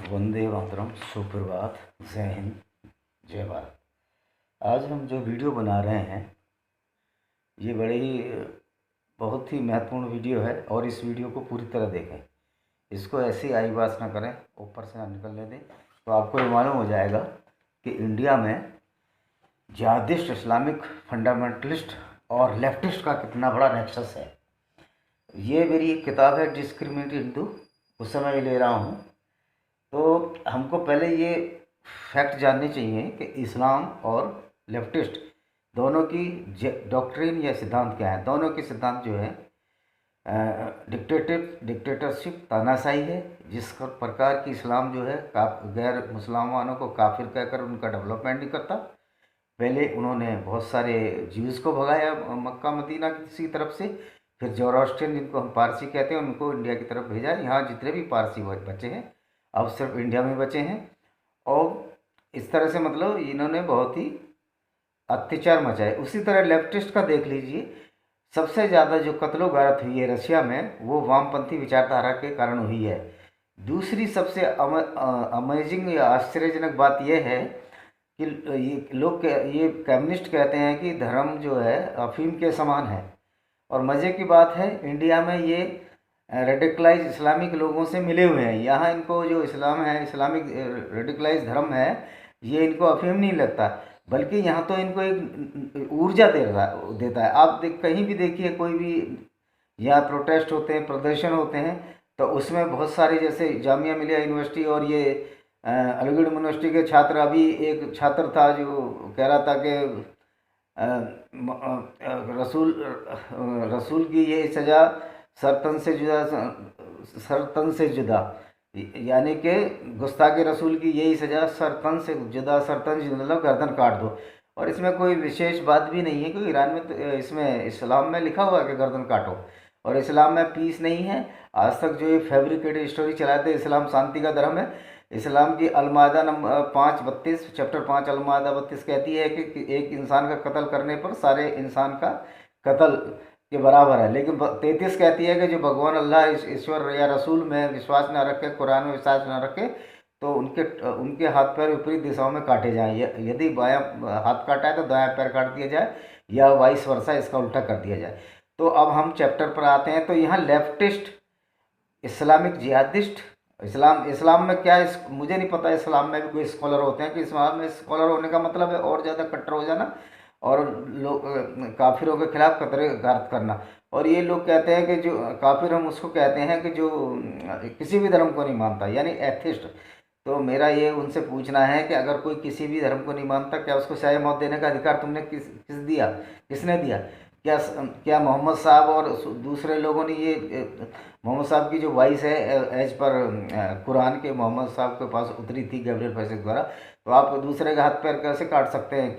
वंदे मातरम, सुप्रभात, जय हिंद, जय भारत। आज हम जो वीडियो बना रहे हैं ये बहुत ही महत्वपूर्ण वीडियो है और इस वीडियो को पूरी तरह देखें। इसको ऐसे आई बात ना करें, ऊपर से ना निकलने दें, तो आपको ये मालूम हो जाएगा कि इंडिया में जिहादिस्ट, इस्लामिक फंडामेंटलिस्ट और लेफ्टिस्ट का कितना बड़ा नेक्सस है। ये मेरी एक किताब है डिस्क्रिमिनेट हिंदू, उस समय मैं ले रहा हूँ। तो हमको पहले ये फैक्ट जानने चाहिए कि इस्लाम और लेफ्टिस्ट दोनों की डॉक्ट्रिन या सिद्धांत क्या है। दोनों के सिद्धांत जो है डिक्टेटरशिप, तानाशाही है, जिस प्रकार की इस्लाम जो है गैर मुसलमानों को काफिर कहकर उनका डेवलपमेंट नहीं करता। पहले उन्होंने बहुत सारे ज्यूज़ को भगाया मक्का मदीना की तरफ से, फिर जोरास्ट्रियन, जिनको हम पारसी कहते हैं, उनको इंडिया की तरफ भेजा। यहाँ जितने भी पारसी बचे हैं अब सिर्फ इंडिया में बचे हैं। और इस तरह से मतलब इन्होंने बहुत ही अत्याचार मचाए। उसी तरह लेफ्टिस्ट का देख लीजिए, सबसे ज़्यादा जो कत्लो गारत हुई है रशिया में, वो वामपंथी विचारधारा के कारण हुई है। दूसरी सबसे अमेजिंग या आश्चर्यजनक बात यह है कि ये कम्युनिस्ट कहते हैं कि धर्म जो है अफीम के समान है। और मज़े की बात है, इंडिया में ये रेडिकलाइज इस्लामिक लोगों से मिले हुए हैं। यहाँ इनको जो इस्लाम है, इस्लामिक रेडिकलाइज धर्म है, ये इनको अफीम नहीं लगता, बल्कि यहाँ तो इनको एक ऊर्जा देता है। आप कहीं भी देखिए, कोई भी यहाँ प्रोटेस्ट होते हैं, प्रदर्शन होते हैं, तो उसमें बहुत सारे, जैसे जामिया मिलिया यूनिवर्सिटी और ये अलीगढ़ यूनिवर्सिटी के छात्र, अभी एक छात्र था जो कह रहा था कि रसूल की ये सज़ा सरतन से जुदा, यानी कि गुस्ताखे रसूल की यही सज़ा सरतन से जुदा मतलब गर्दन काट दो। और इसमें कोई विशेष बात भी नहीं है, क्योंकि ईरान में तो इसमें इस्लाम में लिखा हुआ है कि गर्दन काटो, और इस्लाम में पीस नहीं है। आज तक जो ये फैब्रिकेटेड स्टोरी चलाते, इस्लाम शांति का धर्म है। इस्लाम की अलमादा नंबर 5:32, चैप्टर 5 अलमादा 32 कहती है कि एक इंसान का कत्ल करने पर सारे इंसान का कत्ल के बराबर है। लेकिन 33 कहती है कि जो भगवान अल्लाह, ईश्वर या रसूल में विश्वास न रखे, कुरान में विश्वास न रखे, तो उनके हाथ पैर विपरीत दिशाओं में काटे जाएं। यदि बायां हाथ काटा है तो दायां पैर काट दिया जाए, या वाइस वर्सा, इसका उल्टा कर दिया जाए। तो अब हम चैप्टर पर आते हैं। तो यहाँ लेफ्टिस्ट, इस्लामिक जिहादिस्ट, इस्लाम में क्या मुझे नहीं पता, इस्लाम में भी कोई स्कॉलर होते हैं कि इस्लाम में स्कॉलर होने का मतलब है और ज़्यादा कट्टर हो जाना और लोग काफिरों के खिलाफ कतरे गार्द करना। और ये लोग कहते हैं कि जो काफिर, हम उसको कहते हैं कि जो किसी भी धर्म को नहीं मानता, यानी एथिस्ट। तो मेरा ये उनसे पूछना है कि अगर कोई किसी भी धर्म को नहीं मानता, क्या उसको सजा मौत देने का अधिकार तुमने किसने दिया? क्या क्या मोहम्मद साहब और दूसरे लोगों ने ये मोहम्मद साहब की जो वॉइस है एज पर कुरान के, मोहम्मद साहब के पास उतरी थी गैब्रियल फैसिक द्वारा, तो आप दूसरे का हाथ पैर कैसे काट सकते हैं?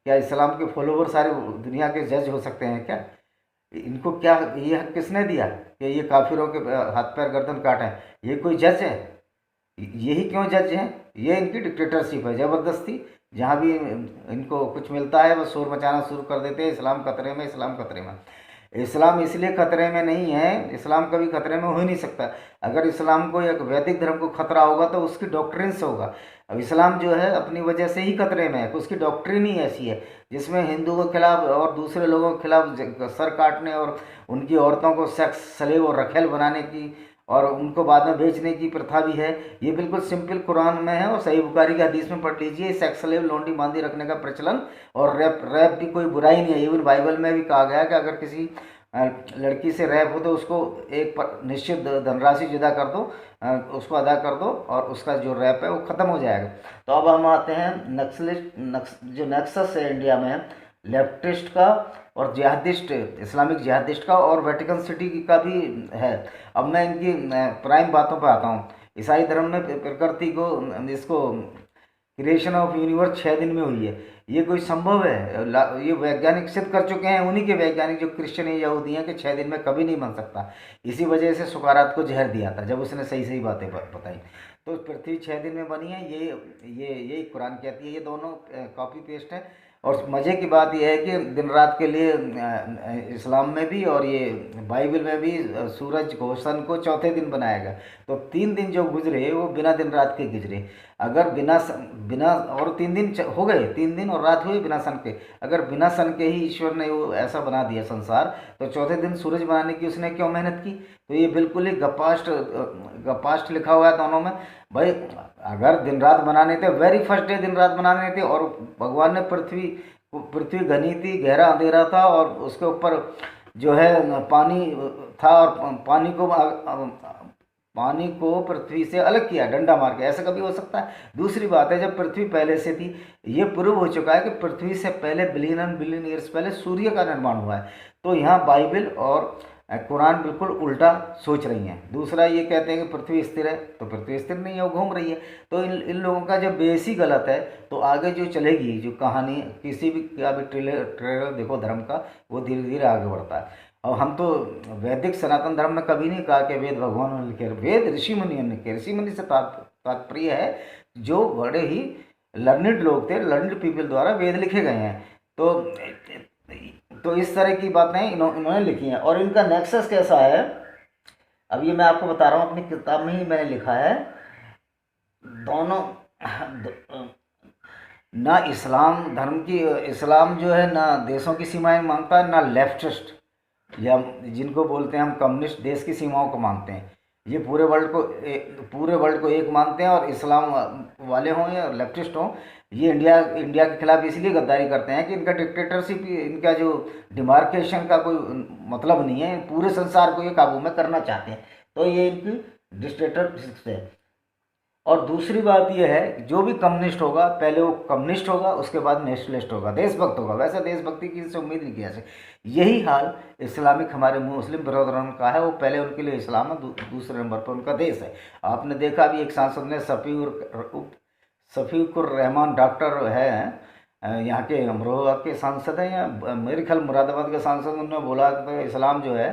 क्या इस्लाम के फॉलोवर सारे दुनिया के जज हो सकते हैं क्या? इनको क्या ये हक किसने दिया कि ये काफिरों के हाथ पैर गर्दन काटें? ये कोई जज है? यही क्यों जज हैं? ये इनकी डिक्टेटरशिप है, ज़बरदस्ती। जहाँ भी इनको कुछ मिलता है बस शोर मचाना शुरू कर देते हैं, इस्लाम खतरे में, इस्लाम खतरे में। इस्लाम इसलिए खतरे में नहीं है, इस्लाम कभी खतरे में हो ही नहीं सकता। अगर इस्लाम को या वैदिक धर्म को खतरा होगा तो उसकी डॉक्ट्रिन से होगा। अब इस्लाम जो है अपनी वजह से ही खतरे में है, उसकी डॉक्ट्रिन ही ऐसी है जिसमें हिंदुओं के खिलाफ और दूसरे लोगों के खिलाफ सर काटने और उनकी औरतों को सेक्स स्लेव और रखेल बनाने की और उनको बाद में बेचने की प्रथा भी है। ये बिल्कुल सिंपल कुरान में है, और सही बुखारी के हदीस में पढ़ लीजिए। सेक्स स्लेव, लौंडी बांधी रखने का प्रचलन, और रैप भी कोई बुराई नहीं है। इवन बाइबल में भी कहा गया है कि अगर किसी लड़की से रैप हो तो उसको एक निश्चित धनराशि जुदा कर दो, उसको अदा कर दो, और उसका जो रैप है वो ख़त्म हो जाएगा। तो अब हम आते हैं जो नेक्सस है इंडिया में लेफ्टिस्ट का और जिहादिस्ट, इस्लामिक जिहादिस्ट का, और वेटिकन सिटी का भी है। अब मैं इनकी प्राइम बातों पर आता हूँ। ईसाई धर्म में प्रकृति को, इसको क्रिएशन ऑफ यूनिवर्स 6 दिन में हुई है। ये कोई संभव है? ये वैज्ञानिक सिद्ध कर चुके हैं, उन्हीं के वैज्ञानिक जो क्रिश्चियन या यहूदी हैं, कि 6 दिन में कभी नहीं बन सकता। इसी वजह से सुकारात को जहर दिया था जब उसने सही सही बातें बताई। तो पृथ्वी 6 दिन में बनी है, ये कुरान कहती है। ये दोनों कॉपी पेस्ट है। और मज़े की बात यह है कि दिन रात के लिए इस्लाम में भी और ये बाइबल में भी सूरज को, सन को चौथे दिन बनाया गया। तो 3 दिन जो गुजरे वो बिना दिन रात के गुजरे। अगर बिना और 3 दिन हो गए, 3 दिन और रात हुई बिना सन के। अगर बिना सन के ही ईश्वर ने वो ऐसा बना दिया संसार, तो चौथे दिन सूरज बनाने की उसने क्यों मेहनत की? तो ये बिल्कुल ही गपास्ट लिखा हुआ है दोनों में। भाई अगर दिन रात बनाने थे, वेरी फर्स्ट डे दिन रात बनाने थे, और भगवान ने पृथ्वी घनी थी, गहरा अंधेरा था, और उसके ऊपर जो है पानी था, और पानी को पृथ्वी से अलग किया डंडा मार के। ऐसा कभी हो सकता है? दूसरी बात है, जब पृथ्वी पहले से थी, ये प्रूव हो चुका है कि पृथ्वी से पहले बिलियन एंड बिलियन ईयर्स पहले सूर्य का निर्माण हुआ है। तो यहाँ बाइबल और कुरान बिल्कुल उल्टा सोच रही हैं। दूसरा ये कहते हैं कि पृथ्वी स्थिर है, तो पृथ्वी स्थिर नहीं है, वो घूम रही है। तो इन लोगों का जब बेस ही गलत है, तो आगे जो चलेगी जो कहानी, किसी भी का भी ट्रेलर देखो धर्म का, वो धीरे धीरे आगे बढ़ता है। और हम तो वैदिक सनातन धर्म में कभी नहीं कहा कि वेद भगवान ने लिखे, वेद ऋषि मुनियों ने लिखे। ऋषि मुनि से तात्पर्य है जो बड़े ही लर्निड लोग थे, लर्निड पीपल द्वारा वेद लिखे गए हैं। तो इस तरह की बातें इन्होंने लिखी हैं। और इनका नेक्सस कैसा है, अब ये मैं आपको बता रहा हूँ, अपनी किताब में ही मैंने लिखा है। दोनों ना इस्लाम धर्म की, इस्लाम जो है ना देशों की सीमाएं मानता है, ना लेफ्टिस्ट या जिनको बोलते हैं हम कम्युनिस्ट देश की सीमाओं को मानते हैं। ये पूरे वर्ल्ड को एक मानते हैं। और इस्लाम वाले हों या लेफ्टिस्ट हों, ये इंडिया के खिलाफ इसलिए गद्दारी करते हैं कि इनका डिक्टेटरशिप, इनका जो डिमार्केशन का कोई मतलब नहीं है, पूरे संसार को ये काबू में करना चाहते हैं। तो ये इनकी डिक्टेटरशिप है। और दूसरी बात यह है, जो भी कम्युनिस्ट होगा पहले वो कम्युनिस्ट होगा, उसके बाद नेशनलिस्ट होगा, देशभक्त होगा। वैसे देशभक्ति की से उम्मीद नहीं किया जाए। यही हाल इस्लामिक हमारे मुस्लिम ब्रदरों का है। वो पहले उनके लिए इस्लाम है, दूसरे नंबर पर उनका देश है। आपने देखा अभी एक सांसद ने शफीकुर रहमान डॉक्टर है, यहाँ के अमरोहा के सांसद हैं, या मेरे ख्याल मुरादाबाद के सांसद, उन्होंने बोला कि इस्लाम जो है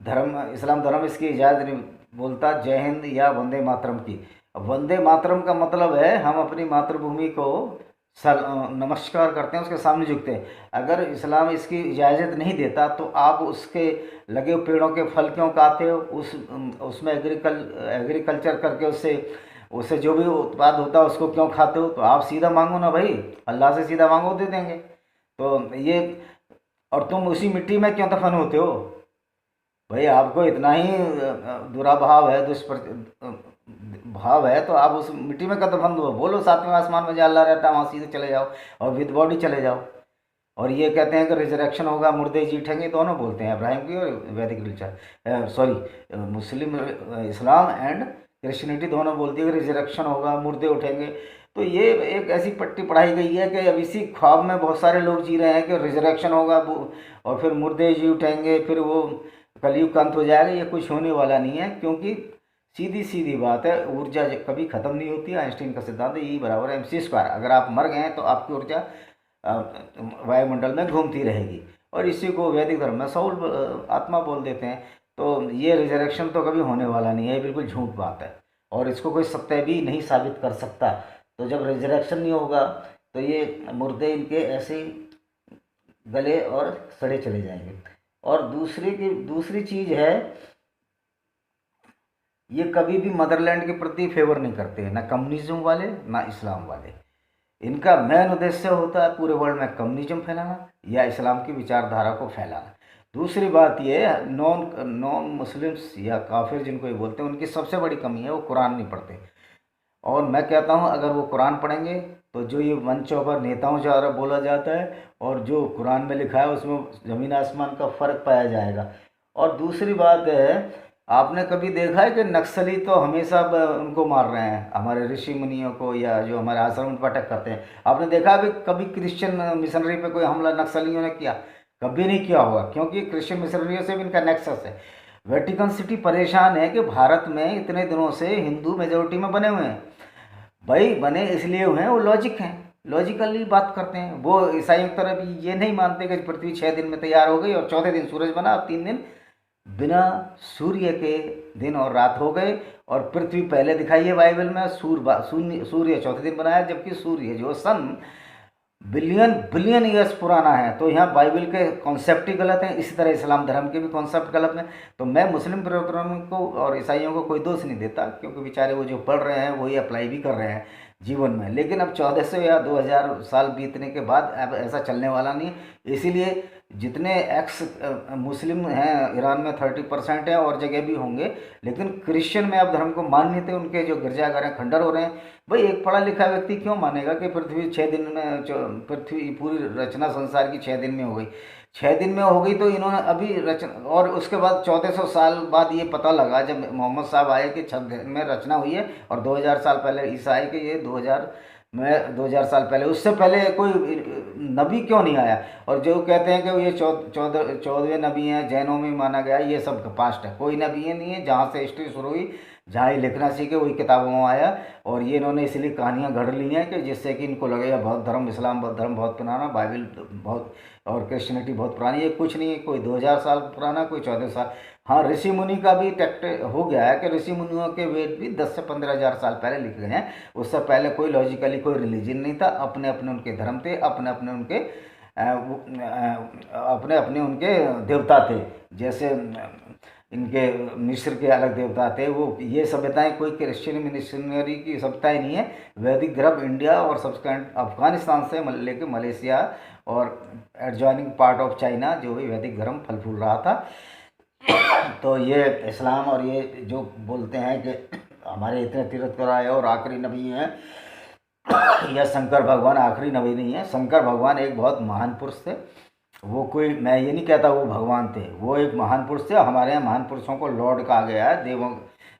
इस्लाम धर्म इसकी इजाज़त नहीं बोलता जय हिंद या वंदे मातरम की। वंदे मातरम का मतलब है हम अपनी मातृभूमि को नमस्कार करते हैं, उसके सामने झुकते हैं। अगर इस्लाम इसकी इजाज़त नहीं देता तो आप उसके लगे हुए पेड़ों के फल क्यों खाते हो? उसमें एग्रीकल्चर करके उससे जो भी उत्पाद होता है उसको क्यों खाते हो? तो आप सीधा मांगो ना भाई, अल्लाह से सीधा मांगो, दे देंगे। तो ये, और तुम उसी मिट्टी में क्यों दफन होते हो भाई? आपको इतना ही दुराभाव है, भाव है, तो आप उस मिट्टी में कब दफन हो? बोलो सातवें आसमान में जहाँ अल्लाह रहता है वहाँ सीधे चले जाओ और विद बॉडी चले जाओ। और ये कहते हैं कि रिजरेक्शन होगा, मुर्दे जीठेंगे, दोनों बोलते हैं इब्राहिम की और वैदिक culture, Muslim Islam and Christianity दोनों बोलती है कि रिजरेक्शन होगा, मुर्दे उठेंगे। तो ये एक ऐसी पट्टी पढ़ाई गई है कि अब इसी ख्वाब में बहुत सारे लोग जी रहे हैं कि रिजरेक्शन होगा और फिर मुर्दे जी उठेंगे, फिर वो कलयुग का अंत हो जाएगा। ये कुछ होने वाला नहीं है, क्योंकि सीधी बात है, ऊर्जा कभी ख़त्म नहीं होती। आइंस्टीन का सिद्धांत है E = mc²। अगर आप मर गए हैं तो आपकी ऊर्जा वायुमंडल में घूमती रहेगी। और इसी को वैदिक धर्म में सौल आत्मा बोल देते हैं। तो ये रिजरेक्शन तो कभी होने वाला नहीं है, बिल्कुल झूठ बात है, और इसको कोई सत्य भी नहीं साबित कर सकता। तो जब रिजरेक्शन नहीं होगा तो ये मुर्दे इनके ऐसे गले और सड़े चले जाएंगे। और दूसरी चीज़ है, ये कभी भी मदरलैंड के प्रति फेवर नहीं करते, ना कम्युनिज्म वाले ना इस्लाम वाले। इनका मेन उद्देश्य होता है पूरे वर्ल्ड में कम्युनिज्म फैलाना या इस्लाम की विचारधारा को फैलाना। दूसरी बात ये, नॉन मुस्लिम्स या काफिर जिनको ये बोलते हैं, उनकी सबसे बड़ी कमी है वो कुरान नहीं पढ़ते। और मैं कहता हूँ अगर वो कुरान पढ़ेंगे तो जो ये मंचों पर नेताओं द्वारा बोला जाता है और जो कुरान में लिखा है उसमें ज़मीन आसमान का फ़र्क पाया जाएगा। और दूसरी बात है, आपने कभी देखा है कि नक्सली तो हमेशा उनको मार रहे हैं, हमारे ऋषि मुनियों को, या जो हमारे आश्रम पर अटैक करते हैं? आपने देखा भी कभी क्रिश्चियन मिशनरी पे कोई हमला नक्सलियों ने किया? कभी नहीं किया होगा, क्योंकि क्रिश्चियन मिशनरियों से भी इनका नेक्सस है। वेटिकन सिटी परेशान है कि भारत में इतने दिनों से हिंदू मेजोरिटी में बने हुए हैं। भाई बने इसलिए हुए हैं, वो लॉजिकली बात करते हैं। वो ईसाइयों की तरफ ये नहीं मानते कि पृथ्वी 6 दिन में तैयार हो गई और चौथे दिन सूरज बना, और 3 दिन बिना सूर्य के दिन और रात हो गए। और पृथ्वी पहले दिखाई है बाइबल में, सूर्य चौथे दिन बनाया, जबकि सूर्य जो सन बिलियन बिलियन ईयर्स पुराना है। तो यहाँ बाइबल के कॉन्सेप्ट ही गलत हैं, इसी तरह इस्लाम धर्म के भी कॉन्सेप्ट गलत हैं। तो मैं मुस्लिम ब्रदरों को और ईसाइयों को कोई दोष नहीं देता, क्योंकि बेचारे वो जो पढ़ रहे हैं वही अप्लाई भी कर रहे हैं जीवन में। लेकिन अब 1400 या 2000 साल बीतने के बाद अब ऐसा चलने वाला नहीं है। इसीलिए जितने एक्स मुस्लिम हैं ईरान में 30% है, और जगह भी होंगे, लेकिन क्रिश्चियन में अब धर्म को मान नहीं थे। उनके जो गिरजाघर हैं खंडर हो रहे हैं। भाई एक पढ़ा लिखा व्यक्ति क्यों मानेगा कि पृथ्वी 6 दिन में, पृथ्वी पूरी रचना संसार की 6 दिन में हो गई। 6 दिन में हो गई तो इन्होंने अभी रचना, और उसके बाद 1400 साल बाद ये पता लगा जब मोहम्मद साहब आए कि 6 दिन में रचना हुई है। और 2000 साल पहले ईसा आए कि ये 2000 साल पहले, उससे पहले कोई नबी क्यों नहीं आया। और जो कहते हैं कि ये 14वें नबी हैं, जैनों में माना गया, ये सब पास्ट है। कोई नबी है नहीं है, जहाँ से हिस्ट्री शुरू हुई, जहाँ ये लिखना सीखे वही किताबों में आया। और ये इन्होंने इसलिए कहानियाँ गढ़ ली हैं कि जिससे कि इनको लगेगा बहुत धर्म, इस्लाम धर्म बहुत पुराना, बाइबल बहुत और क्रिश्चियनिटी बहुत पुरानी। ये कुछ नहीं है, कोई 2000 साल पुराना, कोई 14 साल। हाँ, ऋषि मुनि का भी टेक्ट हो गया है कि ऋषि मुनियों के वेद भी 10 से 15,000 साल पहले लिखे गए हैं। उससे पहले कोई लॉजिकली कोई रिलीजन नहीं था, अपने अपने उनके धर्म थे, अपने अपने उनके अपने अपने उनके देवता थे। जैसे इनके मिस्र के अलग देवता थे। वो ये सभ्यताएं कोई क्रिश्चियन मिशनरी की सभ्यताएं नहीं है। वैदिक धर्म इंडिया और सब्सक्वेंट अफगानिस्तान से लेके मलेशिया और एडजॉइनिंग पार्ट ऑफ चाइना जो भी वैदिक धर्म फल फूल रहा था। तो ये इस्लाम और ये जो बोलते हैं कि हमारे इतने तीर्थ कराए और आखिरी नबी हैं, या शंकर भगवान आखिरी नबी नहीं है। शंकर भगवान एक बहुत महान पुरुष थे। वो कोई, मैं ये नहीं कहता वो भगवान थे, वो एक महान पुरुष थे। हमारे यहाँ महान पुरुषों को लॉर्ड कहा गया है, देवों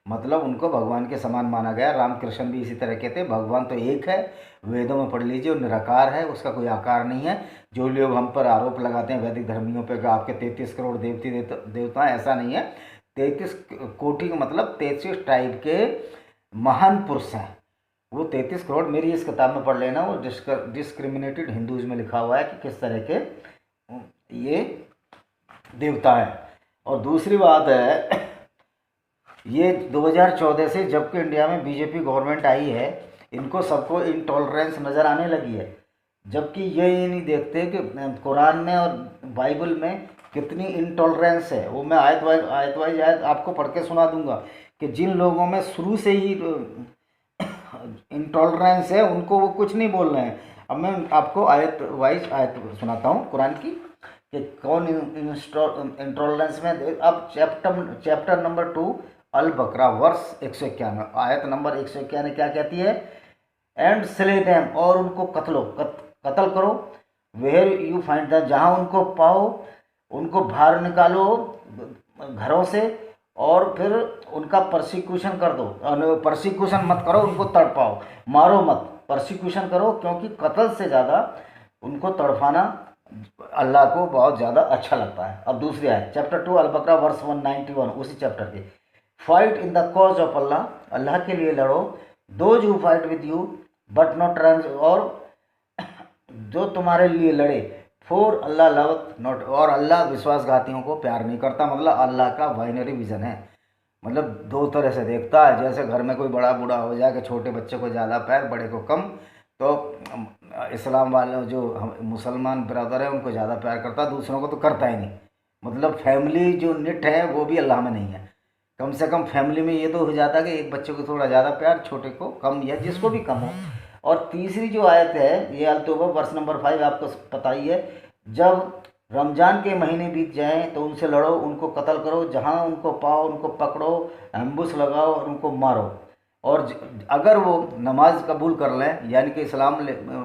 मतलब उनको भगवान के समान माना गया। रामकृष्ण भी इसी तरह के थे। भगवान तो एक है, वेदों में पढ़ लीजिए, वो निराकार है, उसका कोई आकार नहीं है। जो लोग हम पर आरोप लगाते हैं वैदिक धर्मियों पे कि आपके 33 करोड़ देवता, ऐसा नहीं है। 33 कोटि का मतलब 33 टाइप के महान पुरुष हैं। वो 33 करोड़ मेरी इस किताब में पढ़ लेना। वो डिस्क्रिमिनेटेड हिंदूज में लिखा हुआ है कि किस तरह के ये देवता है। और दूसरी बात है, ये 2014 से जबकि इंडिया में बीजेपी गवर्नमेंट आई है, इनको सबको इंटॉलरेंस नज़र आने लगी है। जबकि ये नहीं देखते कि कुरान में और बाइबल में कितनी इंटॉलरेंस है। वो मैं आयत वाइज आयत आपको पढ़ के सुना दूंगा कि जिन लोगों में शुरू से ही इंटॉलरेंस है उनको वो कुछ नहीं बोल रहे हैं। अब मैं आपको आयत वाइज आयत सुनाता हूँ कुरान की कि कौन इंटॉलरेंस में। अब चैप्टर नंबर 2 अल बकरा वर्स 191 आयत नंबर 191 क्या कहती है? एंड स्ले देम, और उनको कत्ल करो, वेयर यू फाइंड दैम, जहाँ उनको पाओ उनको बाहर निकालो घरों से, और फिर उनका परसिक्यूशन कर दो। परसिक्यूशन मत करो, उनको तड़पाओ, मारो मत, परसिक्यूशन करो, क्योंकि कत्ल से ज़्यादा उनको तड़पाना अल्लाह को बहुत ज़्यादा अच्छा लगता है। अब दूसरी आयत चैप्टर 2 अल बकरा वर्स 191 उसी चैप्टर के, fight in the cause of Allah, Allah के लिए लड़ो, those who fight with you but not run, और जो तुम्हारे लिए लड़े, फॉर अल्लाह लव नॉट, और अल्लाह विश्वासघातियों को प्यार नहीं करता। मतलब अल्लाह का बाइनरी विजन है, मतलब दो तरह से देखता है। जैसे घर में कोई बड़ा बूढ़ा हो जाए कि छोटे बच्चे को ज़्यादा प्यार, बड़े को कम, तो इस्लाम वाले जो मुसलमान ब्रदर है उनको ज़्यादा प्यार करता, दूसरों को तो करता ही नहीं। मतलब फैमिली जो निट है वो भी अल्लाह में नहीं है। कम से कम फैमिली में ये तो हो जाता कि एक बच्चे को थोड़ा ज़्यादा प्यार, छोटे को कम, या जिसको भी कम हो। और तीसरी जो आयत है ये अल-तौबा वर्स नंबर 5 आपको पता ही है, जब रमज़ान के महीने बीत जाएं तो उनसे लड़ो, उनको कत्ल करो, जहां उनको पाओ उनको पकड़ो, एम्बुश लगाओ और उनको मारो। और अगर वो नमाज कबूल कर लें, यानी कि इस्लाम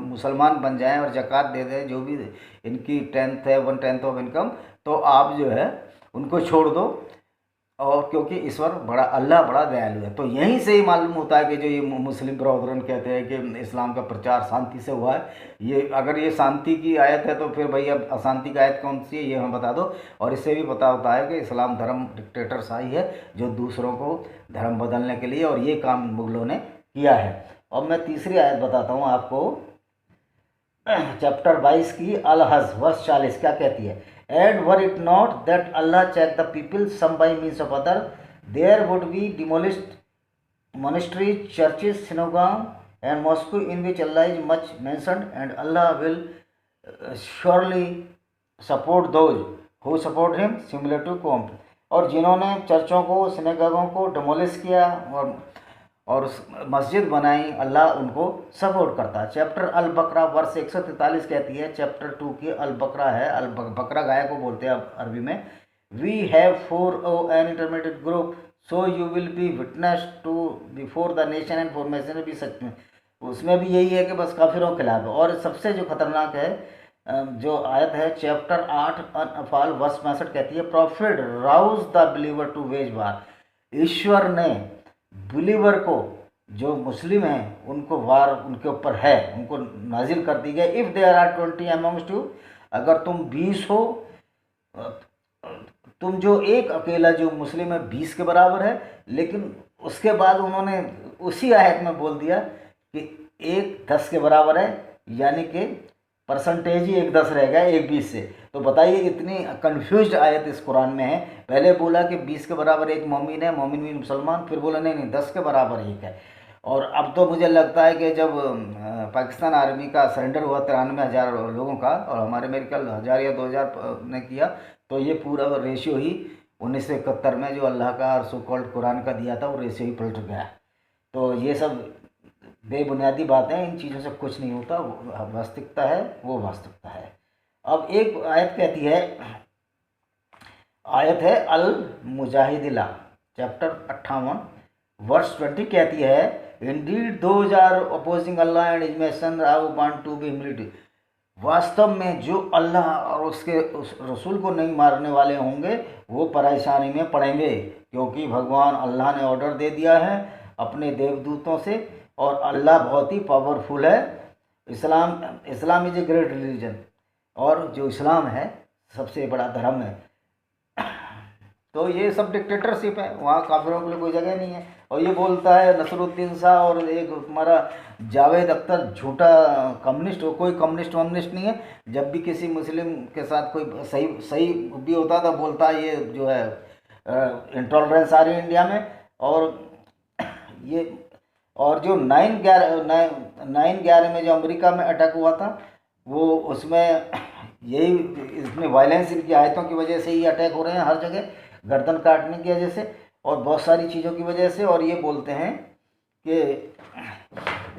मुसलमान बन जाएं और ज़कात दे दें, जो भी इनकी 10th है 1/10 ऑफ इनकम, तो आप जो है उनको छोड़ दो। और क्योंकि ईश्वर बड़ा, अल्लाह बड़ा दयालु है। तो यहीं से ही मालूम होता है कि जो ये मुस्लिम ब्रदरन कहते हैं कि इस्लाम का प्रचार शांति से हुआ है, ये अगर ये शांति की आयत है तो फिर भाई अब अशांति की आयत कौन सी है ये हमें बता दो। और इससे भी पता होता है कि इस्लाम धर्म डिक्टेटरशाही है जो दूसरों को धर्म बदलने के लिए, और ये काम मुगलों ने किया है। और मैं तीसरी आयत बताता हूँ आपको, चैप्टर 22 की अल हज वर्स 40 क्या कहती है? And were it not that Allah checked the people some by means of other, there would be demolished monasteries, churches, synagogues, and Moscow, in which Allah is much mentioned, and Allah will surely support those who support him, similar to Qom. और जिन्होंने चर्चों को, सिनेगोगों को demolish किया और मस्जिद बनाई, अल्लाह उनको support करता है। चैप्टर अल बकरा वर्ष 143 कहती है, चैप्टर 2 की अल बकरा है, अल बकरा गाय को बोलते हैं अरबी में। We have for an intermediate group so you will be witness to before the nation and formation भी सच में, उसमें भी यही है कि बस काफिरों के खिलाफ है। और सबसे जो खतरनाक है जो आयत है चैप्टर 8 अनफाल वर्ष 65 कहती है, prophet rouse the believer to wage war, ईश्वर ने बिलीवर को, जो मुस्लिम हैं उनको वार उनके ऊपर है, उनको नाजिल कर दी गई। If there are 20 amongst you, अगर तुम 20 हो, तुम जो एक अकेला जो मुस्लिम है 20 के बराबर है। लेकिन उसके बाद उन्होंने उसी आयत में बोल दिया कि एक 10 के बराबर है, यानी कि परसेंटेज ही एक 10 रह गया एक 20 से। तो बताइए इतनी कंफ्यूज्ड आयत इस कुरान में है। पहले बोला कि 20 के बराबर एक मोमिन है, मोमिन भी मुसलमान, फिर बोला नहीं 10 के बराबर एक है। और अब तो मुझे लगता है कि जब पाकिस्तान आर्मी का सरेंडर हुआ 93,000 लोगों का, और हमारे मेरे ख्याल 1000 या 2000 ने किया, तो ये पूरा रेशियो ही 1971 में जो अल्लाह का सो कॉल्ड कुरान का दिया था वो रेशियो ही पलट गया। तो ये सब बेबुनियादी बातें, इन चीज़ों से कुछ नहीं होता। वास्तविकता है वो वास्तविकता है। अब एक आयत कहती है, आयत है अल मुजाहिदिला चैप्टर 58 वर्स 20 कहती है, indeed those are opposing Allah and his messenger are want to be humility, वास्तव में जो अल्लाह और उसके उस रसूल को नहीं मारने वाले होंगे वो परेशानी में पड़ेंगे, क्योंकि भगवान अल्लाह ने ऑर्डर दे दिया है अपने देवदूतों से, और अल्लाह बहुत ही पावरफुल है। Islam is a great religion, और जो इस्लाम है सबसे बड़ा धर्म है। तो ये सब डिक्टेटरशिप है, वहाँ काफिरों के लिए कोई जगह नहीं है। और ये बोलता है नसरुद्दीन शाह और एक हमारा जावेद अख्तर झूठा कम्युनिस्ट हो, कोई कम्युनिस्ट वम्युनिस्ट नहीं है। जब भी किसी मुस्लिम के साथ कोई सही भी होता था बोलता है ये जो है इंटॉलरेंस आ रही है इंडिया में। और जो 9/11 में जो अमेरिका में अटैक हुआ था वो उसमें यही इसमें वायलेंस इनकी आयतों की वजह से ही अटैक हो रहे हैं हर जगह, गर्दन काटने की वजह से और बहुत सारी चीज़ों की वजह से। और ये बोलते हैं कि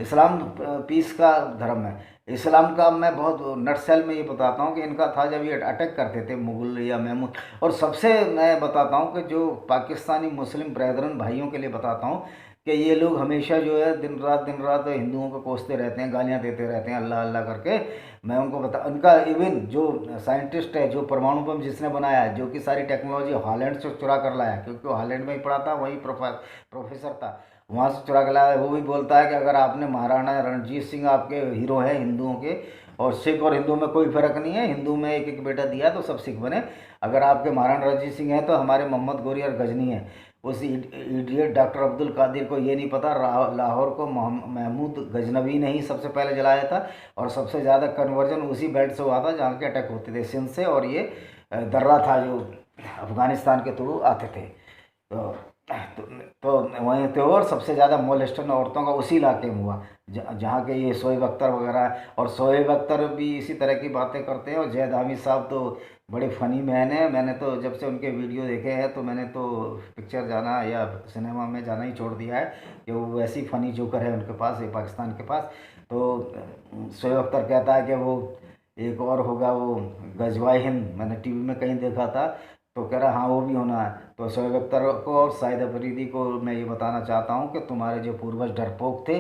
इस्लाम पीस का धर्म है। इस्लाम का मैं बहुत नटसेल में ये बताता हूँ कि इनका था जब ये अटैक करते थे मुगल या महमूद। और सबसे मैं बताता हूँ कि जो पाकिस्तानी मुस्लिम ब्रदरन भाइयों के लिए बताता हूँ कि ये लोग हमेशा जो है दिन रात हिंदुओं को कोसते रहते हैं, गालियाँ देते रहते हैं अल्लाह अल्लाह करके। मैं उनको उनका इवन जो साइंटिस्ट है, जो परमाणु बम जिसने बनाया है, जो कि सारी टेक्नोलॉजी हॉलैंड से चुरा कर लाया, क्योंकि वो हॉलैंड में ही पढ़ा था, वही प्रोफेसर था, वहाँ से चुरा कर लाया। वो भी बोलता है कि अगर आपने महाराणा रणजीत सिंह आपके हीरो हैं हिंदुओं के, और सिख और हिंदू में कोई फ़र्क नहीं है, हिंदू में एक एक बेटा दिया तो सब सिख बने। अगर आपके महाराणा रणजीत सिंह हैं तो हमारे मोहम्मद गोरी और गजनी है। उस इडियट डॉक्टर अब्दुल कादिर को ये नहीं पता लाहौर को महमूद गजनवी ने ही सबसे पहले जलाया था, और सबसे ज़्यादा कन्वर्जन उसी बेल्ट से हुआ था जहाँ के अटैक होते थे, सिंध से। और ये दर्रा था जो अफ़गानिस्तान के थ्रू आते थे। तो वहीं थे। और सबसे ज़्यादा मोलेस्टन औरतों का उसी इलाके में हुआ जहाँ के ये शोएब अख्तर वगैरह। और शोएब अख्तर भी इसी तरह की बातें करते हैं। और जैद हामिद साहब तो बड़े फ़नी मैन है। मैंने तो जब से उनके वीडियो देखे हैं तो मैंने तो पिक्चर जाना या सिनेमा में जाना ही छोड़ दिया है, कि वो वैसी फ़नी जोकर है उनके पास, ये पाकिस्तान के पास। तो शोएब अख्तर कहता है कि वो एक और होगा वो गजवाए हिंद, मैंने टीवी में कहीं देखा था, तो कह रहा हाँ वो भी होना है। तो शोएब अख्तर को और शाहिद अफरीदी को मैं ये बताना चाहता हूँ कि तुम्हारे जो पूर्वज डरपोक थे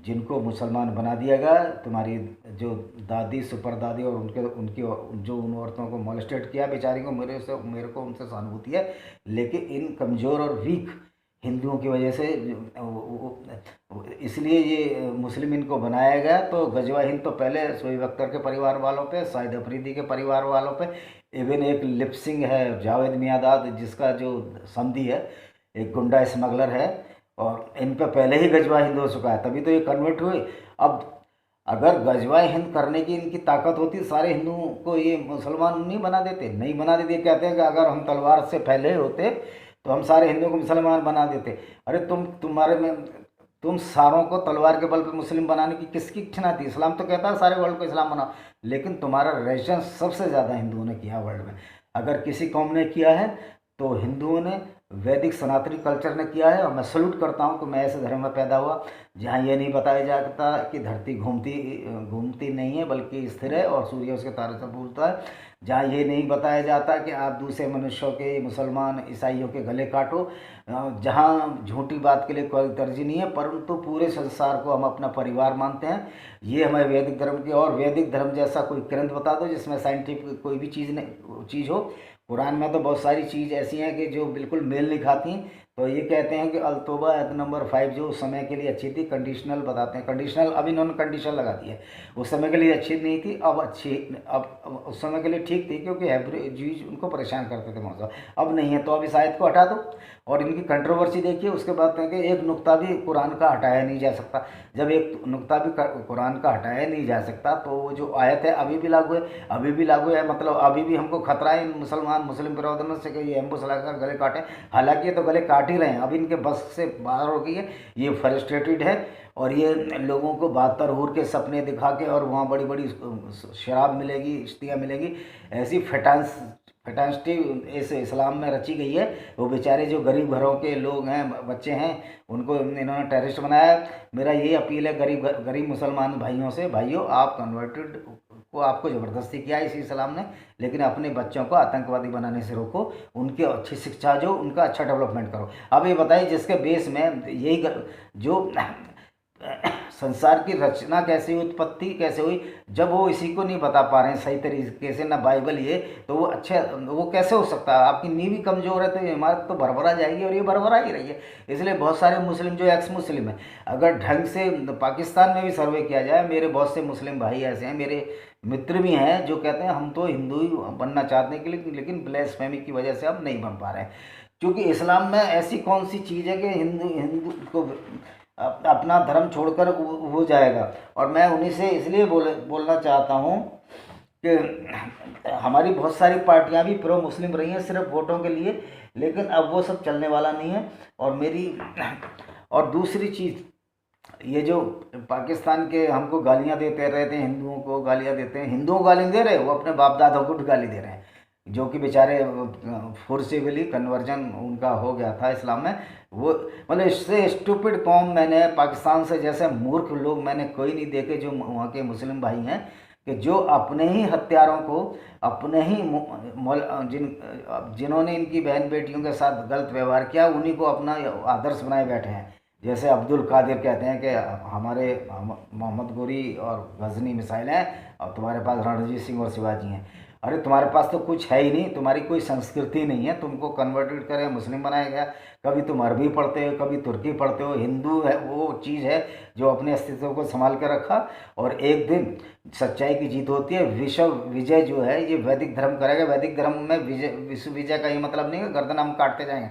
जिनको मुसलमान बना दिया गया, तुम्हारी जो दादी सुपर दादी और उनकी जो उन औरतों को मोलेस्टेट किया बेचारी को, मेरे को उनसे सहानुभूति है। लेकिन इन कमज़ोर और वीक हिंदुओं की वजह से इसलिए ये मुस्लिम इनको बनाया गया। तो गजवा हिंद तो पहले शोएब अख्तर के परिवार वालों पे, शाहिद अफरीदी के परिवार वालों पे, इवन एक लिपसिंग है जावेद मियादाद जिसका जो समधी है, एक गुंडा स्मगलर है, और इन पे पहले ही गजवा हिंद हो चुका है, तभी तो ये कन्वर्ट हुए। अब अगर गजवा हिंद करने की इनकी ताकत होती सारे हिंदुओं को ये मुसलमान नहीं बना देते, नहीं बना देते। कहते हैं कि अगर हम तलवार से पहले होते तो हम सारे हिंदुओं को मुसलमान बना देते। अरे तुम्हारे में तुम सारों को तलवार के बल पे मुस्लिम बनाने की किसकी इच्छा थी? इस्लाम तो कहता है सारे वर्ल्ड को इस्लाम बनाओ, लेकिन तुम्हारा रेजिस्टेंस सबसे ज़्यादा हिंदुओं ने किया वर्ल्ड में। अगर किसी कौम ने किया है तो हिंदुओं ने, वैदिक सनातनी कल्चर ने किया है। और मैं सल्यूट करता हूँ कि मैं ऐसे धर्म में पैदा हुआ जहाँ ये नहीं बताया जाता कि धरती घूमती घूमती नहीं है बल्कि स्थिर है और सूर्य उसके तारों से घूमता है। जहाँ ये नहीं बताया जाता कि आप दूसरे मनुष्यों के, मुसलमान ईसाइयों के गले काटो। जहाँ झूठी बात के लिए कोई तरजीह नहीं है, परंतु पूरे संसार को हम अपना परिवार मानते हैं। ये हमारे वैदिक धर्म की, और वैदिक धर्म जैसा कोई ग्रंथ बता दो जिसमें साइंटिफिक कोई भी चीज़ हो। कुरान में तो बहुत सारी चीज़ ऐसी हैं कि जो बिल्कुल मेल नहीं खाती। तो ये कहते हैं कि अल-तौबा आयत नंबर 5 जो उस समय के लिए अच्छी थी, कंडीशनल बताते हैं, कंडीशनल, अब इन्होंने कंडीशन लगा दी है। उस समय के लिए अच्छी नहीं थी, अब अच्छी, अब उस समय के लिए ठीक थी क्योंकि हैब्रू जीज उनको परेशान करते थे मौसा। अब नहीं है, तो अब इस आयत को हटा दो। और इनकी कंट्रोवर्सी देखिए, उसके बाद कहेंगे एक नुक्ता भी कुरान का हटाया नहीं जा सकता। जब एक नुक्ता भी कुरान का हटाया नहीं जा सकता तो वो जो आयत है अभी भी लागू है, अभी भी लागू है। मतलब अभी भी हमको खतरा है इन मुस्लिम बिरादरों से कि ये एम्बुस लगाकर गले काटें। हालांकि ये तो गले काट ही रहे हैं, अभी इनके बस से बाहर हो गई है। ये फ्रस्ट्रेटेड है और ये लोगों को 72 हूर के सपने दिखा के, और वहाँ बड़ी बड़ी शराब मिलेगी, इश्तियाँ मिलेगी, ऐसी फैंटास्टी इस इस्लाम में रची गई है। वो बेचारे जो गरीब घरों के लोग हैं, बच्चे हैं, उनको इन्होंने टेररिस्ट बनाया। मेरा ये अपील है गरीब मुसलमान भाइयों से, भाइयों आप कन्वर्टेड को आपको ज़बरदस्ती किया इसी इस्लाम ने, लेकिन अपने बच्चों को आतंकवादी बनाने से रोको, उनकी अच्छी शिक्षा जो, उनका अच्छा डेवलपमेंट करो। अब ये बताइए जिसके बेस में यही जो संसार की रचना कैसे हुई, उत्पत्ति कैसे हुई, जब वो इसी को नहीं बता पा रहे हैं सही तरीके से, ना बाइबल ये, तो वो अच्छे, वो कैसे हो सकता है? आपकी नींव ही कमज़ोर है तो ये इमारत तो भरभरा जाएगी, और ये भरभरा ही रही है। इसलिए बहुत सारे मुस्लिम जो एक्स मुस्लिम है, अगर ढंग से पाकिस्तान में भी सर्वे किया जाए, मेरे बहुत से मुस्लिम भाई ऐसे हैं, मेरे मित्र भी हैं जो कहते हैं हम तो हिंदू ही बनना चाहते हैं कि लेकिन ब्लेसफेमी की वजह से अब नहीं बन पा रहे हैं। क्योंकि इस्लाम में ऐसी कौन सी चीज़ है कि हिंदू हिंदू को अपना धर्म छोड़कर वो जाएगा। और मैं उन्हीं से इसलिए बोलना चाहता हूँ कि हमारी बहुत सारी पार्टियां भी प्रो मुस्लिम रही हैं सिर्फ वोटों के लिए, लेकिन अब वो सब चलने वाला नहीं है। और दूसरी चीज़, ये जो पाकिस्तान के हमको गालियां देते रहते हैं, हिंदुओं को गालियां देते हैं, हिंदुओं को गाली दे रहे हैं, वो अपने बाप दादा को भी गाली दे रहे हैं, जो कि बेचारे फोर्सिबली कन्वर्जन उनका हो गया था इस्लाम में। वो मतलब इससे स्टूपिड कौम मैंने पाकिस्तान से, जैसे मूर्ख लोग मैंने कोई नहीं देखे जो वहाँ के मुस्लिम भाई हैं, कि जो अपने ही हत्यारों को, अपने ही जिन्होंने इनकी बहन बेटियों के साथ गलत व्यवहार किया, उन्हीं को अपना आदर्श बनाए बैठे हैं। जैसे अब्दुल कादिर कहते हैं कि हमारे मोहम्मद गोरी और गजनी मिसाइल हैं और तुम्हारे पास रणजीत सिंह और शिवाजी हैं। अरे तुम्हारे पास तो कुछ है ही नहीं, तुम्हारी कोई संस्कृति नहीं है, तुमको कन्वर्टेड करे मुस्लिम बनाया गया। कभी तुम अरबी पढ़ते हो, कभी तुर्की पढ़ते हो, हिंदू है वो चीज़ है जो अपने अस्तित्व को संभाल कर रखा, और एक दिन सच्चाई की जीत होती है। विश्व विजय जो है ये वैदिक धर्म करेगा। वैदिक धर्म में विश्व विजय का ये मतलब नहीं है गर्दन हम काटते जाएंगे,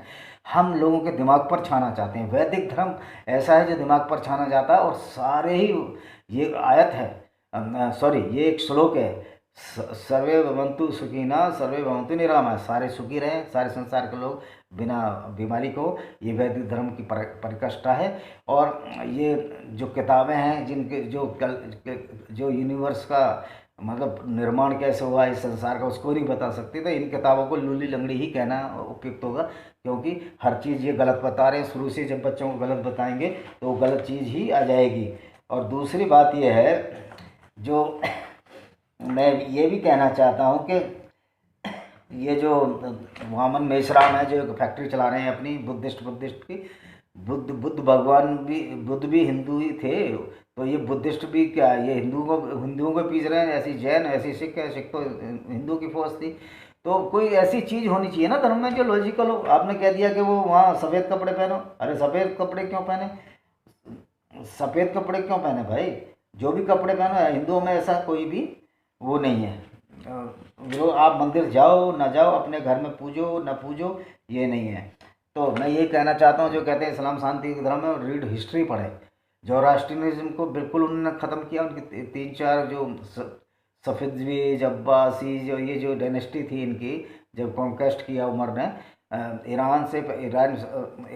हम लोगों के दिमाग पर छाना चाहते हैं। वैदिक धर्म ऐसा है जो दिमाग पर छाना जाता है, और सारे ही, ये आयत है, सॉरी ये एक श्लोक है, सर्वे भवन्तु सुखिनः सर्वे भवन्तु निरामया, सारे सुखी रहें, सारे संसार के लोग बिना बीमारी को। ये वैदिक धर्म की परिकाष्ठा है। और ये जो किताबें हैं, जिनके जो यूनिवर्स का मतलब निर्माण कैसे हुआ इस संसार का, उसको नहीं बता सकती, तो इन किताबों को लूली लंगड़ी ही कहना उपयुक्त होगा, क्योंकि हर चीज़ ये गलत बता रहे हैं। शुरू से जब बच्चों को गलत बताएंगे तो वो गलत चीज़ ही आ जाएगी। और दूसरी बात ये है, जो मैं ये भी कहना चाहता हूँ कि ये जो वामन मेश्राम है, जो एक फैक्ट्री चला रहे हैं अपनी बुद्धिस्ट की, बुद्ध भगवान भी, बुद्ध भी हिंदू ही थे, तो ये बुद्धिस्ट भी क्या, ये हिंदुओं को पीस रहे हैं। ऐसी जैन, ऐसी सिख है, सिख तो हिंदू की फौज थी। तो कोई ऐसी चीज़ होनी चाहिए ना धर्म में जो लॉजिकल हो। आपने कह दिया कि वो वहाँ सफ़ेद कपड़े पहनो, अरे सफ़ेद कपड़े क्यों पहने, सफ़ेद कपड़े क्यों पहने भाई? जो भी कपड़े पहनो, हिंदुओं में ऐसा कोई भी वो नहीं है। जो आप मंदिर जाओ ना जाओ, अपने घर में पूजो ना पूजो, ये नहीं है। तो मैं ये कहना चाहता हूँ, जो कहते हैं इस्लाम शांति के धर्म है, रीड हिस्ट्री पढ़े। जोरास्ट्रियनिज्म को बिल्कुल उन्होंने ख़त्म किया। उनकी 3-4 जो सफ़िद्वीज, अब्बासी, जो डायनेस्टी थी इनकी, जब कॉन्क्वेस्ट किया उमर ने ईरान से,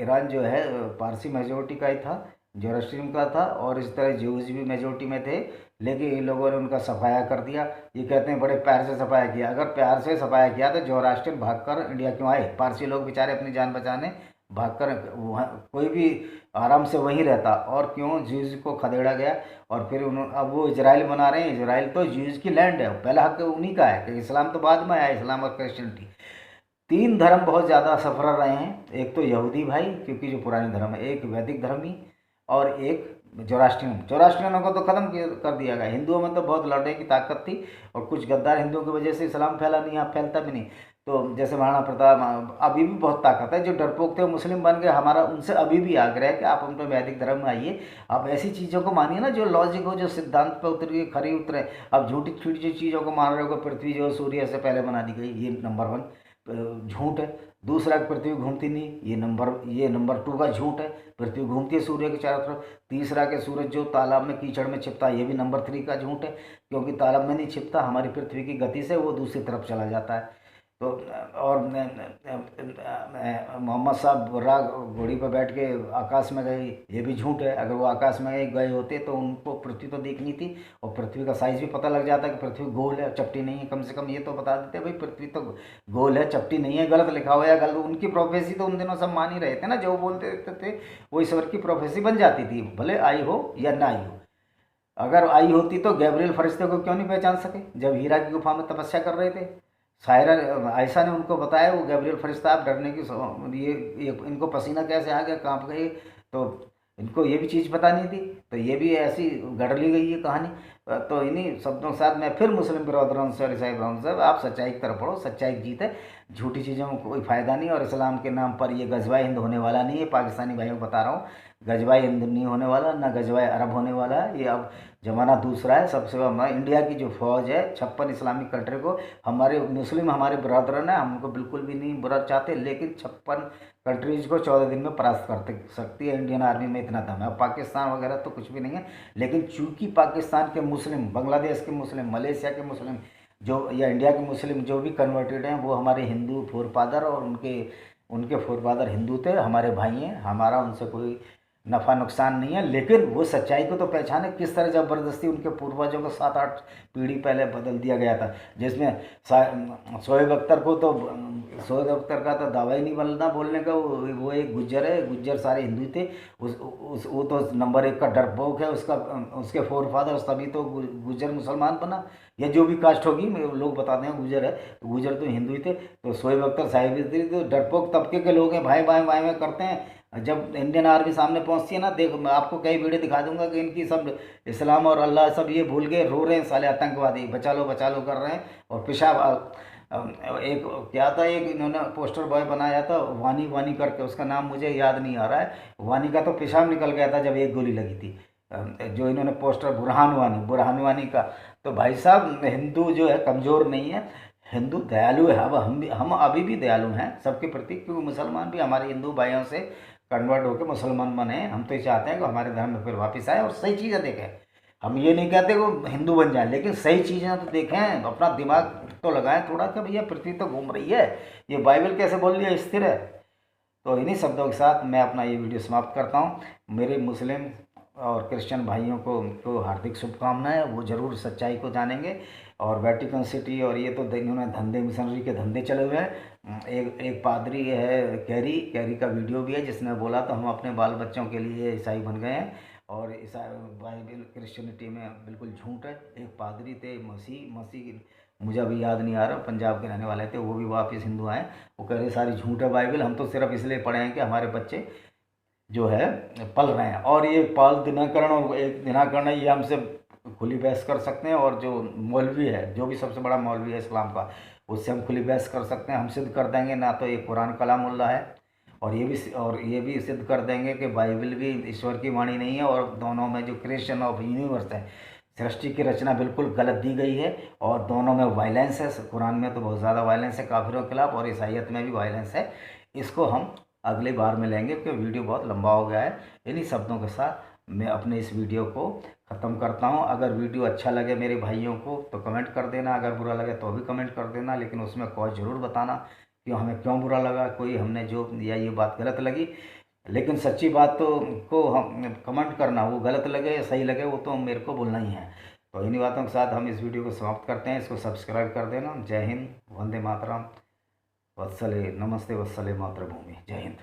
ईरान जो है पारसी मेजोरिटी का ही था, जोरास्ट्रियन का था, और इस तरह ज्यूज भी मेजोरिटी में थे, लेकिन इन लोगों ने उनका सफाया कर दिया। ये कहते हैं बड़े प्यार से सफाया किया। अगर प्यार से सफाया किया तो जोरास्ट्रियन भागकर इंडिया क्यों आए? पारसी लोग बेचारे अपनी जान बचाने भागकर वहाँ, कोई भी आराम से वहीं रहता, और क्यों ज्यूज को खदेड़ा गया। और फिर उन्होंने, अब वो इजराइल बना रहे हैं। इजराइल तो ज्यूज की लैंड है, पहला हक उन्हीं का है, कि इस्लाम तो बाद में आया, इस्लाम और क्रिश्चियनिटी। तीन धर्म बहुत ज़्यादा सफर रहे हैं। एक तो यहूदी भाई, क्योंकि जो पुरानी धर्म है, एक वैदिक धर्मी, और एक जोरास्ट्रियनों को तो ख़त्म कर दिया गया। हिंदुओं में तो बहुत लड़ने की ताकत थी, और कुछ गद्दार हिंदुओं की वजह से इस्लाम फैला नहीं, यहाँ फैलता भी नहीं। तो जैसे महाराणा प्रताप, अभी भी बहुत ताकत है। जो डरपोक थे वो मुस्लिम बन गए, हमारा उनसे अभी भी आग्रह है कि आप हम तो वैदिक धर्म में आइए, आप ऐसी चीज़ों को मानिए ना जो लॉजिक हो, जो सिद्धांत पर उतर के खरी उतरे। अब झूठी छूटी जो चीज़ों को मान रहे हो, पृथ्वी जो सूर्य से पहले बना दी गई, ये नंबर 1 झूठ है। दूसरा, पृथ्वी घूमती नहीं, ये नंबर 2 का झूठ है। पृथ्वी घूमती है सूर्य के चारों तरफ। तीसरा, के सूरज जो तालाब में कीचड़ में छिपता है, ये भी नंबर 3 का झूठ है, क्योंकि तालाब में नहीं छिपता, हमारी पृथ्वी की गति से वो दूसरी तरफ चला जाता है। तो और मोहम्मद साहब बुर्रा घोड़ी पर बैठ के आकाश में गए, ये भी झूठ है। अगर वो आकाश में गए होते तो उनको पृथ्वी तो देखनी थी, और पृथ्वी का साइज भी पता लग जाता कि पृथ्वी गोल है, चपटी नहीं है। कम से कम ये तो बता देते भाई पृथ्वी तो गोल है, चपटी नहीं है। गलत लिखा हुआ या गलत, उनकी प्रोफेसी तो उन दिनों सब मान ही रहे थे ना, जो बोलते रहते थे वो ईश्वर की प्रोफेसी बन जाती थी, भले आई हो या ना आई हो। अगर आई होती तो गैब्रियल फरिश्ते को क्यों नहीं पहचान सके जब हीरा की गुफा में तपस्या कर रहे थे? सायरा आयशा ने उनको बताया, वो गैब्रियल फरिश्ता, आप डरने की ये इनको पसीना कैसे आ गया, कांप गए, तो इनको ये भी चीज़ पता नहीं थी। तो ये भी ऐसी गढ़ ली गई है कहानी। तो इन्हीं शब्दों के साथ मैं फिर मुस्लिम बिरादरों से और ईसाई बिरादरों से, आप सच्चाई की तरफ बढ़ो, सच्चाई की जीत है। झूठी चीज़ों में कोई फ़ायदा नहीं, और इस्लाम के नाम पर ये गजवा हिंद होने वाला नहीं है। पाकिस्तानी भाइयों को बता रहा हूँ, गजवा हिंद नहीं होने वाला, ना गजवा अरब होने वाला है। ये अब ज़माना दूसरा है। सबसे हमारा इंडिया की जो फ़ौज है 56 इस्लामिक कंट्री को, हमारे मुस्लिम हमारे ब्रदरन है, हमको बिल्कुल भी नहीं बुरा चाहते, लेकिन 56 कंट्रीज़ को 14 दिन में परास्त कर सकती है इंडियन आर्मी में, इतना दम है। पाकिस्तान वगैरह तो कुछ भी नहीं है, लेकिन चूंकि पाकिस्तान के मुस्लिम, बांग्लादेश के मुस्लिम, मलेशिया के मुस्लिम, जो या इंडिया के मुस्लिम जो भी कन्वर्टेड हैं, वो हमारे हिंदू फोर फादर, और उनके उनके फोर फादर हिंदू थे, हमारे भाई हैं, हमारा उनसे कोई नफ़ा नुकसान नहीं है। लेकिन वो सच्चाई को तो पहचाने, किस तरह ज़बरदस्ती उनके पूर्वजों को 7-8 पीढ़ी पहले बदल दिया गया था। जिसमें शोएब अख्तर को तो, शोएब अख्तर का तो दावा ही नहीं बनना बोलने का, वो एक गुज्जर है, गुज्जर सारे हिंदू थे। वो तो नंबर 1 का डरपोक है, उसके फोर फादर, तभी तो गुज्जर मुसलमान बना, या जो भी कास्ट होगी, लोग बताते हैं गुजर है, तो गुजर तो हिंदू ही थे। तो शोएब अख्तर साहिब तो डरपोक तबके के लोग हैं, भाई भाई भाई में करते हैं। जब इंडियन आर्मी सामने पहुंचती है ना, देख मैं आपको कई वीडियो दिखा दूंगा कि इनकी सब इस्लाम और अल्लाह सब ये भूल गए, रो रहे हैं, साले आतंकवादी बचा लो कर रहे हैं। और पेशाब, एक क्या था, एक इन्होंने पोस्टर बॉय बनाया था, वानी वानी करके, उसका नाम मुझे याद नहीं आ रहा है। वानी का तो पेशाब निकल गया था जब एक गोली लगी थी। जो इन्होंने पोस्टर, बुरहान वानी का। तो भाई साहब, हिंदू जो है कमज़ोर नहीं है, हिंदू दयालु है। अब हम अभी भी दयालु हैं सबके प्रति, क्योंकि मुसलमान भी हमारे हिंदू भाइयों से कन्वर्ट होकर मुसलमान बने। हम तो ये चाहते हैं कि हमारे धर्म में फिर वापस आए और सही चीज़ें देखें। हम ये नहीं कहते वो हिंदू बन जाए, लेकिन सही चीज़ें तो देखें, अपना दिमाग तो लगाएं थोड़ा, कि भैया पृथ्वी तो घूम रही है, ये बाइबल कैसे बोल रही है, स्थिर है। तो इन्हीं शब्दों के साथ मैं अपना ये वीडियो समाप्त करता हूँ। मेरे मुस्लिम और क्रिश्चियन भाइयों को हार्दिक शुभकामनाएं, वो ज़रूर सच्चाई को जानेंगे। और वेटिकन सिटी और ये तो इन्होंने धंधे, मिशनरी के धंधे चले हुए हैं। एक पादरी है, कैरी का वीडियो भी है, जिसने बोला तो हम अपने बाल बच्चों के लिए ईसाई बन गए हैं, और ईसाई बाइबल क्रिश्चियनिटी में बिल्कुल झूठ है। एक पादरी थे, मसीह मुझे अभी याद नहीं आ रहा, पंजाब के रहने वाले थे, वो भी वापस हिंदू आए। वो कह रहे सारी झूठ है बाइबल, हम तो सिर्फ इसलिए पढ़े हैं कि हमारे बच्चे जो है पल रहे हैं। और ये पाल दिनकरण और एक दिनकरण है, ये हमसे खुली बहस कर सकते हैं। और जो मौलवी है, जो भी सबसे बड़ा मौलवी है इस्लाम का, उससे हम खुली बहस कर सकते हैं। हम सिद्ध कर देंगे ना तो ये कुरान कलामुल्लाह है, और ये भी सिद्ध कर देंगे कि बाइबल भी ईश्वर की वाणी नहीं है। और दोनों में जो क्रिएशन ऑफ यूनिवर्स है, सृष्टि की रचना बिल्कुल गलत दी गई है, और दोनों में वायलेंस है। कुरान में तो बहुत ज़्यादा वायलेंस है काफिरों के खिलाफ, और ईसाइयत में भी वायलेंस है। इसको हम अगली बार में लेंगे, क्योंकि वीडियो बहुत लंबा हो गया है। इन्हीं शब्दों के साथ मैं अपने इस वीडियो को ख़त्म करता हूं। अगर वीडियो अच्छा लगे मेरे भाइयों को तो कमेंट कर देना, अगर बुरा लगे तो भी कमेंट कर देना, लेकिन उसमें कॉज ज़रूर बताना कि हमें क्यों बुरा लगा, कोई हमने जो या ये बात गलत लगी। लेकिन सच्ची बात तो को हम कमेंट करना, वो गलत लगे या सही लगे वो तो मेरे को बोलना ही है। तो इन्हीं बातों के साथ हम इस वीडियो को समाप्त करते हैं। इसको सब्सक्राइब कर देना। जय हिंद, वंदे मातरम, वत्सले नमस्ते, वत्सले मातृभूमि। जय हिंद।